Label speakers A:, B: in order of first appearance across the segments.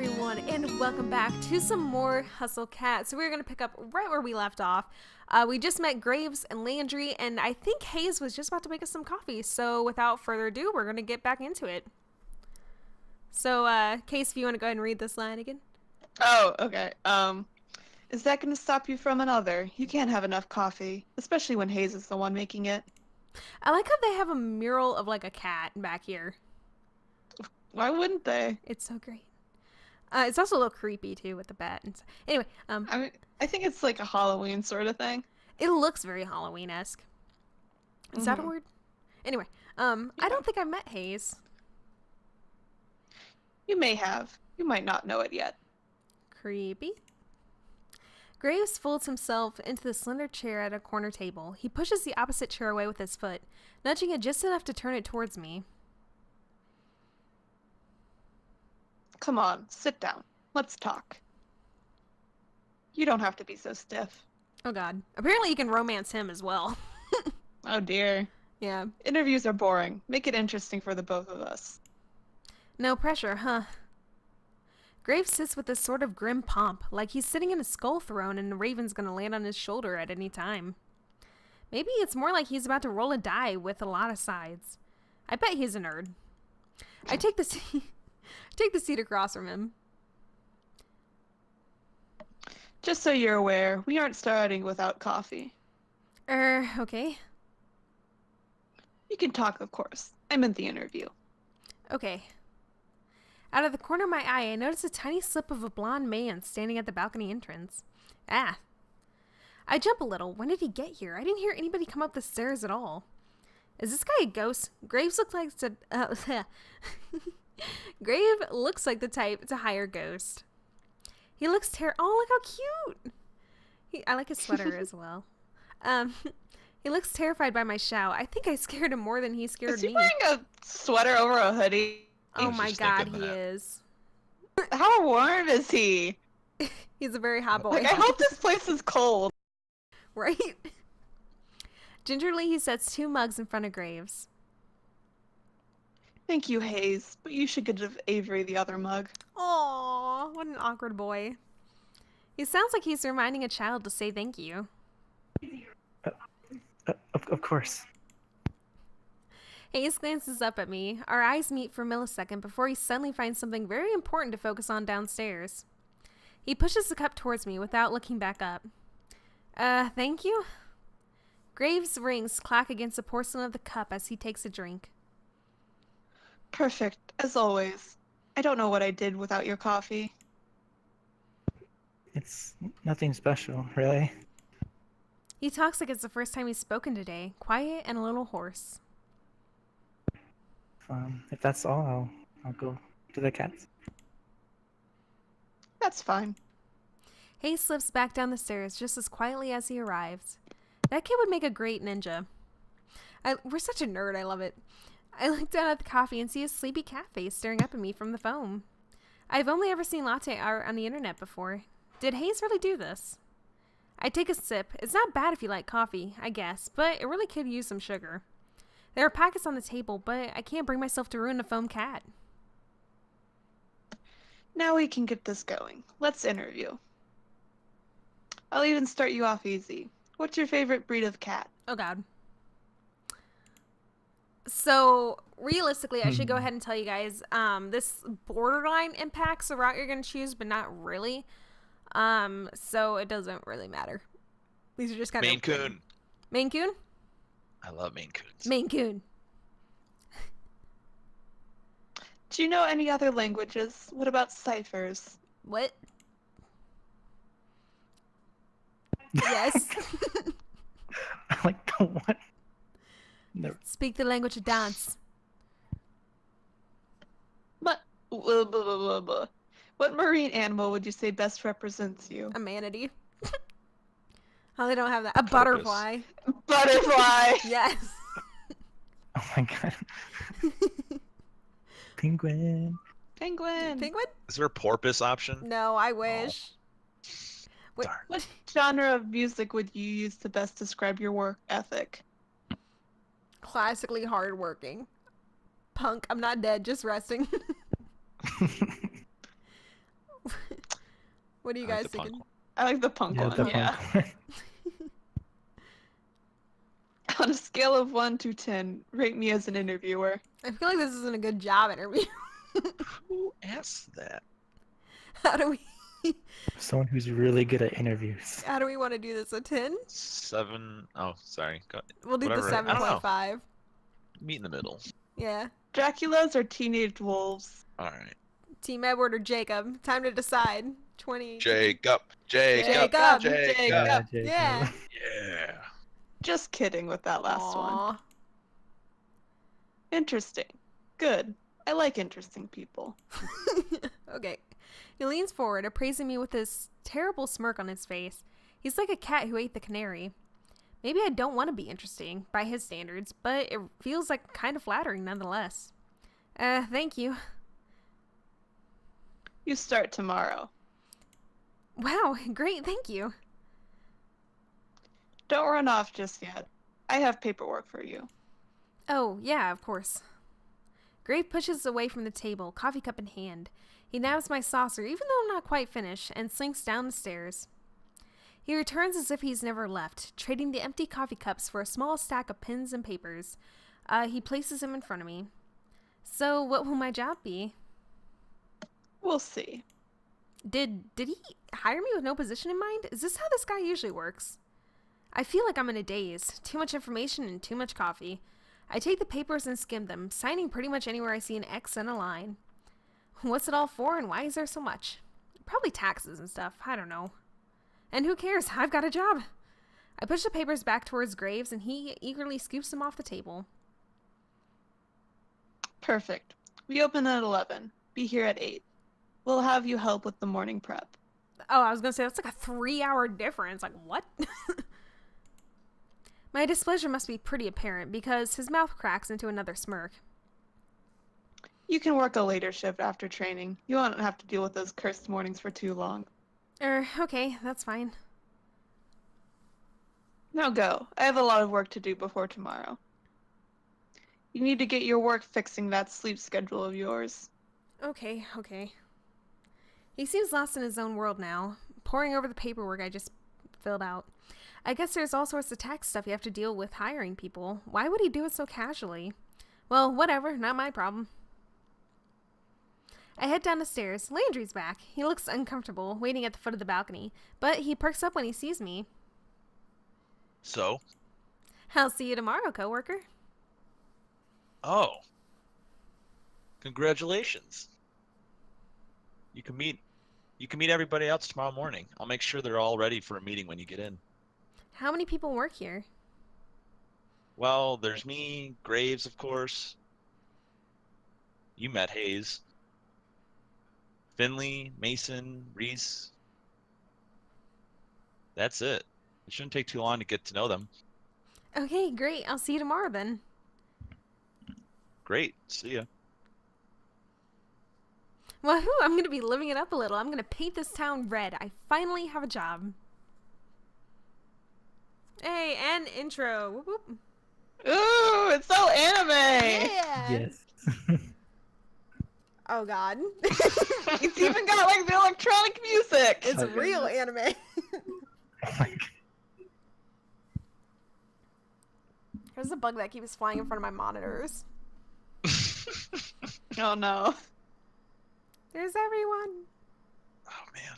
A: everyone, and welcome back to some more Hustle Cat. So we're going to pick up right where we left off. We just met Graves and Landry, and I think Hayes was just about to make us some coffee. So without further ado, we're going to get back into it. So, Case, if you want to go ahead and read this line again.
B: Oh, okay. Is that going to stop you from another? You can't have enough coffee, especially when Hayes is the one making it.
A: I like how they have a mural of like a cat back here.
B: Why wouldn't they?
A: It's so great. It's also a little creepy too with the bat. And anyway,
B: I think it's like a Halloween sort of thing.
A: it looks very Halloween-esque. Is that a word? Anyway, I don't think I met Hayes.
B: You may have. You might not know it yet.
A: Creepy. Graves folds himself into the slender chair at a corner table. He pushes the opposite chair away with his foot, nudging it just enough to turn it towards me.
B: Come on, sit down. Let's talk. You don't have to be so stiff.
A: Oh god. Apparently you can romance him as well.
B: Oh dear.
A: Yeah.
B: Interviews are boring. Make it interesting for the both of us.
A: No pressure, huh? Graves sits with this sort of grim pomp, like he's sitting in a skull throne and the raven's gonna land on his shoulder at any time. Maybe it's more like he's about to roll a die with a lot of sides. I bet he's a nerd. I take the seat across from him.
B: Just so you're aware, we aren't starting without coffee.
A: Okay.
B: You can talk, of course. I meant the interview.
A: Okay. Out of the corner of my eye, I notice a tiny slip of a blonde man standing at the balcony entrance. Ah. I jump a little. When did he get here? I didn't hear anybody come up the stairs at all. Is this guy a ghost? Graves looks like Grave looks like the type to hire Ghost. He looks oh, look how cute! I like his sweater as well. He looks terrified by my shout. I think I scared him more than he scared
B: Is he
A: me.
B: wearing a sweater over a hoodie?
A: Oh my god, he is.
B: How warm is he?
A: He's a very hot boy.
B: Like, I hope this place is cold.
A: Right? Gingerly, he sets 2 mugs in front of Graves.
B: Thank you, Hayes, but you should give Avery the other mug.
A: Aww, what an awkward boy. He sounds like he's reminding a child to say thank you.
C: Of course.
A: Hayes glances up at me. Our eyes meet for a millisecond before he suddenly finds something very important to focus on downstairs. He pushes the cup towards me without looking back up. Thank you? Graves' rings clack against the porcelain of the cup as he takes a drink.
B: Perfect, as always. I don't know what I did without your coffee.
C: It's nothing special, really.
A: He talks like it's the first time he's spoken today, quiet and a little hoarse.
C: If that's all, I'll go to the cats.
B: That's fine.
A: Hayes slips back down the stairs just as quietly as he arrives. That kid would make a great ninja. We're such a nerd, I love it. I look down at the coffee and see a sleepy cat face staring up at me from the phone. I've only ever seen latte art on the internet before. Did Hayes really do this? I take a sip. It's not bad if you like coffee, I guess, but it really could use some sugar. There are packets on the table, but I can't bring myself to ruin a foam cat.
B: Now we can get this going. Let's interview. I'll even start you off easy. What's your favorite breed of cat?
A: Oh god. So, realistically, I should go ahead and tell you guys, this borderline impacts the route you're going to choose, but not really. So it doesn't really matter. These are just kind of...
D: Maine Coon.
A: Maine Coon?
D: I love Maine Coons.
A: Maine Coon.
B: Do you know any other languages? What about ciphers?
A: What? Yes.
C: I like the one. No.
A: Speak the language of dance.
B: But what marine animal would you say best represents you?
A: A manatee. Oh, they don't have that. A butterfly.
B: Butterfly.
A: Yes.
C: Oh my god. Penguin.
B: Penguin.
A: Penguin?
D: Is there a porpoise option?
A: No, I wish. Wait,
D: Darn.
B: What genre of music would you use to best describe your work ethic?
A: classically hardworking. Punk, I'm not dead, just resting. What are you
D: I like
A: guys
D: the punk
A: thinking?
D: one.
B: I like the punk
C: Yeah,
B: one.
C: the
B: Yeah.
C: punk one.
B: On a scale of 1 to 10, rate me as an interviewer.
A: I feel like this isn't a good job interview.
D: Who asked that?
A: How do we
C: Someone who's really good at interviews.
A: how do we want to do this? A 10?
D: 7. Oh, sorry.
A: We'll do
D: Whatever.
A: the
D: I don't know.
A: 7.5.
D: Meet in the middle.
A: Yeah.
B: Draculas or teenage wolves?
D: All right.
A: Team Edward or Jacob? Time to decide. 20.
D: Jacob.
A: Jacob.
D: Jacob.
B: Jacob.
A: Yeah.
D: Yeah.
B: Just kidding with that last one.
A: Aw.
B: Interesting. Good. I like interesting people.
A: Okay. He leans forward, appraising me with this terrible smirk on his face. He's like a cat who ate the canary. Maybe I don't want to be interesting by his standards, but it feels like kind of flattering nonetheless. Thank you.
B: You start tomorrow.
A: Wow, great, thank you.
B: Don't run off just yet. I have paperwork for you.
A: Oh, yeah, of course. Grave pushes away from the table, coffee cup in hand. He nabs my saucer, even though I'm not quite finished, and slinks down the stairs. He returns as if he's never left, trading the empty coffee cups for a small stack of pens and papers. He places them in front of me. So, what will my job be?
B: We'll see.
A: Did he hire me with no position in mind? Is this how this guy usually works? I feel like I'm in a daze. Too much information and too much coffee. I take the papers and skim them, signing pretty much anywhere I see an X and a line. What's it all for and why is there so much? Probably taxes and stuff. I don't know. And who cares? I've got a job. I push the papers back towards Graves and he eagerly scoops them off the table.
B: Perfect. We open at 11. Be here at 8. We'll have you help with the morning prep.
A: Oh, I was going to say, that's like a 3-hour difference. Like, what? My displeasure must be pretty apparent because his mouth cracks into another smirk.
B: You can work a later shift after training. You won't have to deal with those cursed mornings for too long.
A: Okay, that's fine.
B: Now go. I have a lot of work to do before tomorrow. You need to get your work fixing that sleep schedule of yours.
A: Okay. He seems lost in his own world now, poring over the paperwork I just filled out. I guess there's all sorts of tax stuff you have to deal with hiring people. Why would he do it so casually? Well, whatever, not my problem. I head down the stairs. Landry's back. He looks uncomfortable, waiting at the foot of the balcony, but he perks up when he sees me.
D: So?
A: I'll see you tomorrow, coworker.
D: Oh. Congratulations. You can meet everybody else tomorrow morning. I'll make sure they're all ready for a meeting when you get in.
A: How many people work here?
D: Well, there's me, Graves, of course. You met Hayes. Finley, Mason, Reese. That's it. It shouldn't take too long to get to know them.
A: Okay, great. I'll see you tomorrow then.
D: Great. See ya.
A: Woohoo, I'm going to be living it up a little. I'm going to paint this town red. I finally have a job. Hey, and intro. Whoop, whoop.
B: Ooh, it's so anime!
A: Yeah.
C: Yes.
A: Oh, God.
B: It's even got like the electronic music!
A: It's
C: Oh,
A: real anime.
C: Like,
A: There's a bug that keeps flying in front of my monitors.
B: Oh no.
A: There's everyone.
D: Oh man.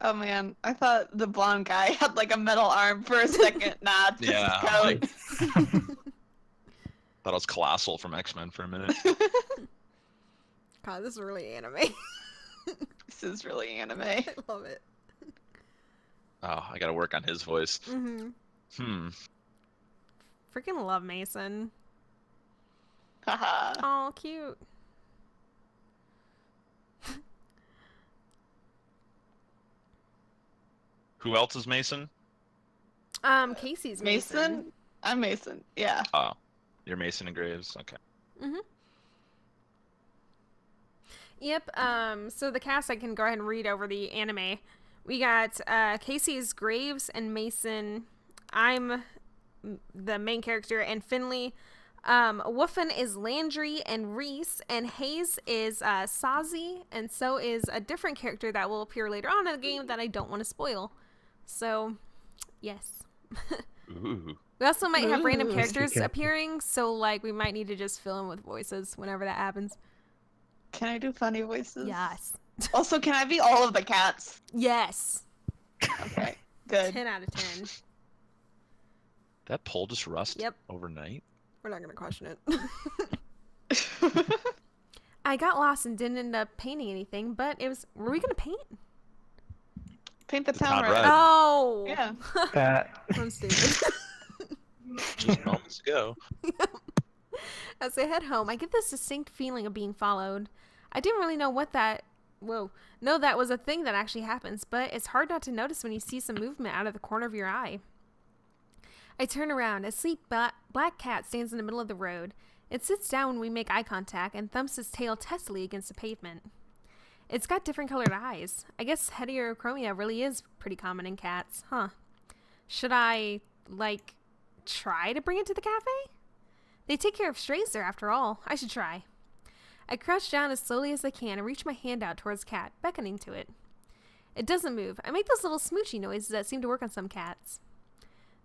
B: Oh man, I thought the blonde guy had like a metal arm for a second. Nah, it's just
D: Yeah,
B: his coat.
D: like- Thought I was Colossal from X-Men for a minute.
A: God, this is really anime.
B: This is really anime.
A: I love it.
D: Oh, I gotta work on his voice.
A: Mm-hmm. Freaking love Mason.
B: Haha.
A: Oh, cute.
D: Who else is Mason?
A: Casey's Mason.
B: Mason? I'm Mason. Yeah.
D: Oh, you're Mason and Graves. Okay.
A: Mm-hmm. Yep, so the cast, I can go ahead and read over the anime. We got, Casey's Graves and Mason. I'm the main character, and Finley, Woofin is Landry and Reese, and Hayes is Sazi, and so is a different character that will appear later on in the game that I don't want to spoil. So, yes.
D: Ooh.
A: We also might have random
B: Ooh.
A: characters
C: Character.
A: appearing, so like we might need to just fill in with voices whenever that happens.
B: Can I do funny voices?
A: Yes.
B: Also, can I be all of the cats?
A: Yes.
B: Okay, good.
A: 10 out of 10.
D: That pole just rust
A: Yep.
D: overnight.
A: We're not going to question it. I got lost and didn't end up painting anything, but it was... Were we going to paint?
B: Paint the
D: The
B: town
D: town
B: red.
D: red.
A: Oh!
B: Yeah.
C: That
A: I'm stupid.
D: Just moments ago.
A: As I head home, I get this distinct feeling of being followed. I didn't really know what that... know that was a thing that actually happens, but it's hard not to notice when you see some movement out of the corner of your eye. I turn around. A sleek black cat stands in the middle of the road. It sits down when we make eye contact and thumps its tail testily against the pavement. It's got different colored eyes. I guess heterochromia really is pretty common in cats, huh? Should I, like, try to bring it to the cafe? They take care of strays there after all. I should try. I crouch down as slowly as I can and reach my hand out towards the cat, beckoning to it. It doesn't move. I make those little smoochy noises that seem to work on some cats.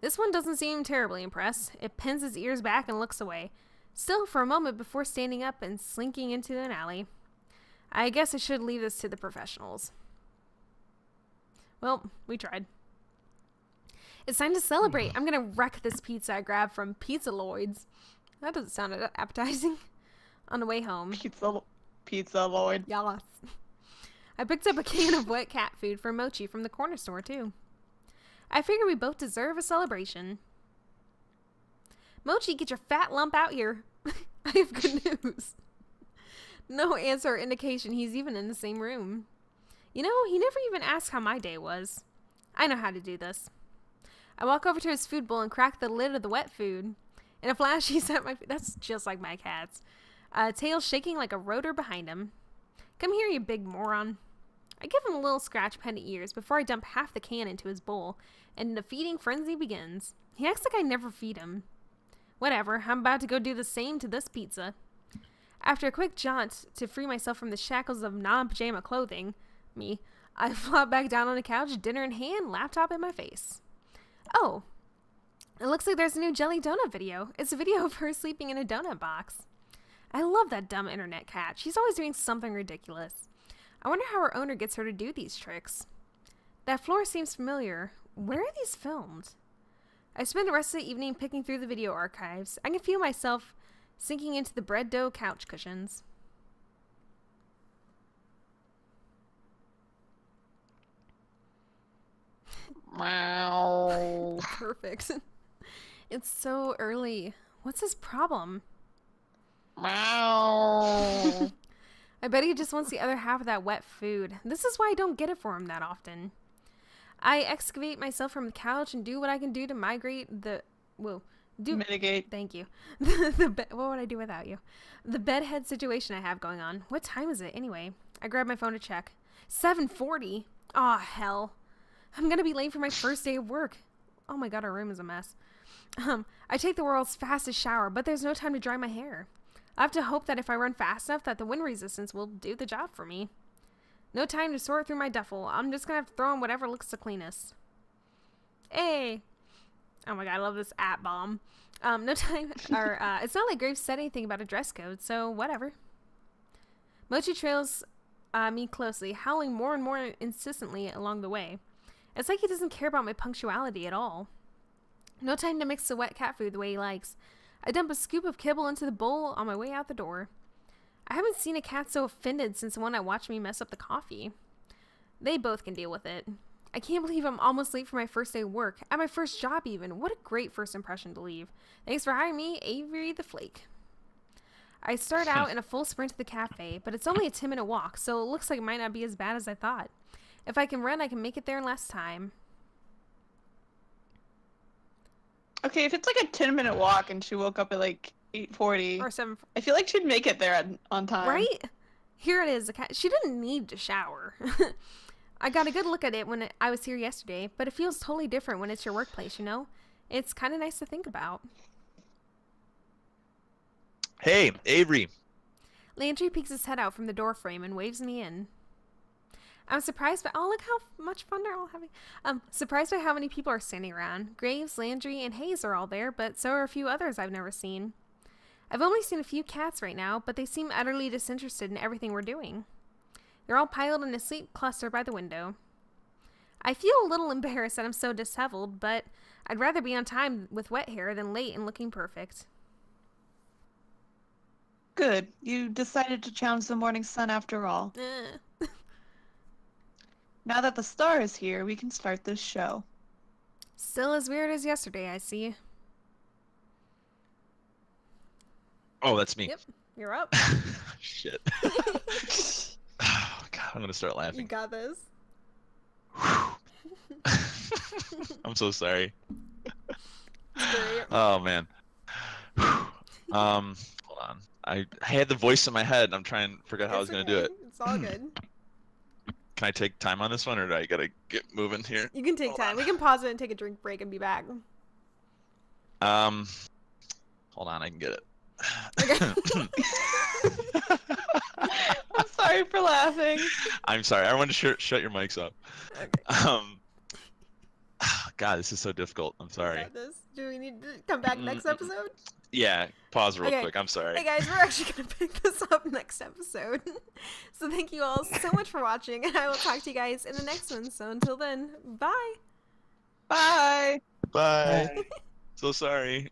A: This one doesn't seem terribly impressed. It pins its ears back and looks away, still for a moment before standing up and slinking into an alley. I guess I should leave this to the professionals. Well, we tried. It's time to celebrate. I'm gonna wreck this pizza I grabbed from Pizza Lloyd's. That doesn't sound appetizing. On the way home.
B: Pizza Lloyd.
A: Yalas. I picked up a can of wet cat food for Mochi from the corner store, too. I figure we both deserve a celebration. Mochi, get your fat lump out here. I have good news. No answer or indication he's even in the same room. You know, he never even asked how my day was. I know how to do this. I walk over to his food bowl and crack the lid of the wet food. In a flash, he's at my... That's just like my cat's. Tail shaking like a rotor behind him. Come here, you big moron. I give him a little scratch behind the ears before I dump half the can into his bowl, and the feeding frenzy begins. He acts like I never feed him. Whatever, I'm about to go do the same to this pizza. After a quick jaunt to free myself from the shackles of non-pajama clothing, I flop back down on the couch, dinner in hand, laptop in my face. Oh, it looks like there's a new Jelly Donut video. It's a video of her sleeping in a donut box. I love that dumb internet cat. She's always doing something ridiculous. I wonder how her owner gets her to do these tricks. That floor seems familiar. Where are these filmed? I spend the rest of the evening picking through the video archives. I can feel myself sinking into the bread dough couch cushions.
B: Meow.
A: Perfect. It's so early. What's his problem?
B: Meow.
A: I bet he just wants the other half of that wet food. This is why I don't get it for him that often. I excavate myself from the couch and do what I can do to migrate the...
B: Mitigate.
A: Thank you. What would I do without you? The bedhead situation I have going on. What time is it anyway? I grab my phone to check. 7:40. Aw, hell. I'm gonna be late for my first day of work. Oh my god, our room is a mess. I take the world's fastest shower, but there's no time to dry my hair. I have to hope that if I run fast enough that the wind resistance will do the job for me. No time to sort through my duffel. I'm just gonna have to throw in whatever looks the cleanest. Hey! Oh my god, I love this app bomb. No time, or, it's not like Graves said anything about a dress code, so whatever. Mochi trails me closely, howling more and more insistently along the way. It's like he doesn't care about my punctuality at all. No time to mix the wet cat food the way he likes. I dump a scoop of kibble into the bowl on my way out the door. I haven't seen a cat so offended since the one that watched me mess up the coffee. They both can deal with it. I can't believe I'm almost late for my first day of work. At my first job even. What a great first impression to leave. Thanks for hiring me, Avery the Flake. I start out in a full sprint to the cafe, but it's only a 10-minute walk, so it looks like it might not be as bad as I thought. If I can run, I can make it there in less time.
B: Okay, if it's like a 10-minute walk and she woke up at like 8:40,
A: Or 7.
B: I feel like she'd make it there on time.
A: Right? Here it is. The cat. She didn't need to shower. I got a good look at it when I was here yesterday, but it feels totally different when it's your workplace, you know? It's kind of nice to think about.
D: Hey, Avery.
A: Landry peeks his head out from the doorframe and waves me in. I'm surprised by look how much fun they're all having. Surprised by how many people are standing around. Graves, Landry, and Hayes are all there, but so are a few others I've never seen. I've only seen a few cats right now, but they seem utterly disinterested in everything we're doing. They're all piled in a sleep cluster by the window. I feel a little embarrassed that I'm so disheveled, but I'd rather be on time with wet hair than late and looking perfect.
B: Good. You decided to challenge the morning sun after all. Now that the star is here, we can start this show.
A: Still as weird as yesterday, I see.
D: Oh, that's me.
A: Yep, you're up.
D: Shit. Oh, God, I'm gonna start
A: You
D: laughing.
A: got this.
D: I'm so sorry.
A: Great.
D: Oh man. Hold on. I had the voice in my head. I'm trying to figure out how I was
A: It's
D: gonna do
A: okay.
D: it.
A: It's all good.
D: Can I take time on this one, or do I gotta get moving here?
A: You can take
D: Hold
A: time.
D: on.
A: We can pause it and take a drink break and be back.
D: Hold on. I can get it.
A: Okay.
B: I'm sorry for laughing.
D: I'm sorry. Everyone, shut your mics up.
A: Okay.
D: God, this is so difficult. I'm
A: You
D: sorry.
A: got this. Do we need to come back next episode?
D: Yeah. Pause real
A: Okay.
D: quick. I'm sorry.
A: Hey guys, we're actually going to pick this up next episode. So thank you all so much for watching, and I will talk to you guys in the next one. So until then, bye.
B: Bye.
D: Bye.
C: Bye.
D: So sorry.